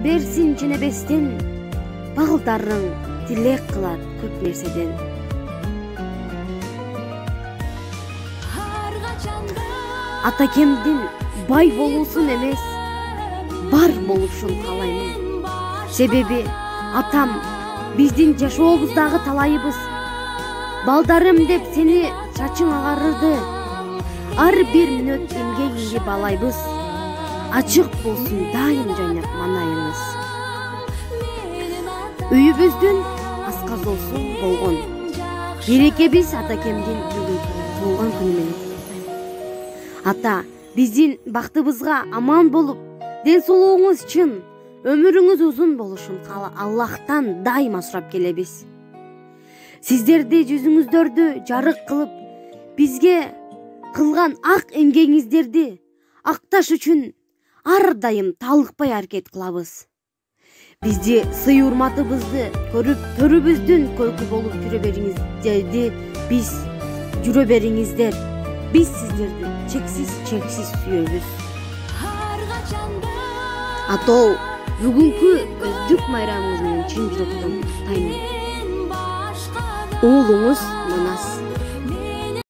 берсин женебестен, балдарың тилек кылат көп нерседен. Атакемдин бай болуусун эмес, бар болушун каалаймын. Себеби атам биздин жашообуздагы талайыбыз. Балдарым деп сени чачың агарырды. Ар бир мүнөт эмгегиңди балайбыз. Ачык болсун дайым жайнап манайыңыз. Үйүбүздүн асказоосу болгон. Берекебиз атакемдин болгон күнү менен. Ата, биздин бактыбызга аман болуп, ден соолугуңуз чын, өмүрүңүз узун болушун Аллахтан дайыма сурап келебиз. Сиздерди жүзүңүздөрдү жарык кылып, бизге кылган ак эмгегиңиздерди акташ үчүн ар дайым талыкпай аракет кылабыз. Бизди сый урматыбызды көрүп, төрүбүздүн көркү болуп жүрө бериңиздер. Биз сиздерди чексиз сүйөбүз. Атоо, бүгүнкү өздүк майрамыңыз менен чын жүрөктөн куттуктаймын. Уулуңуз Манас.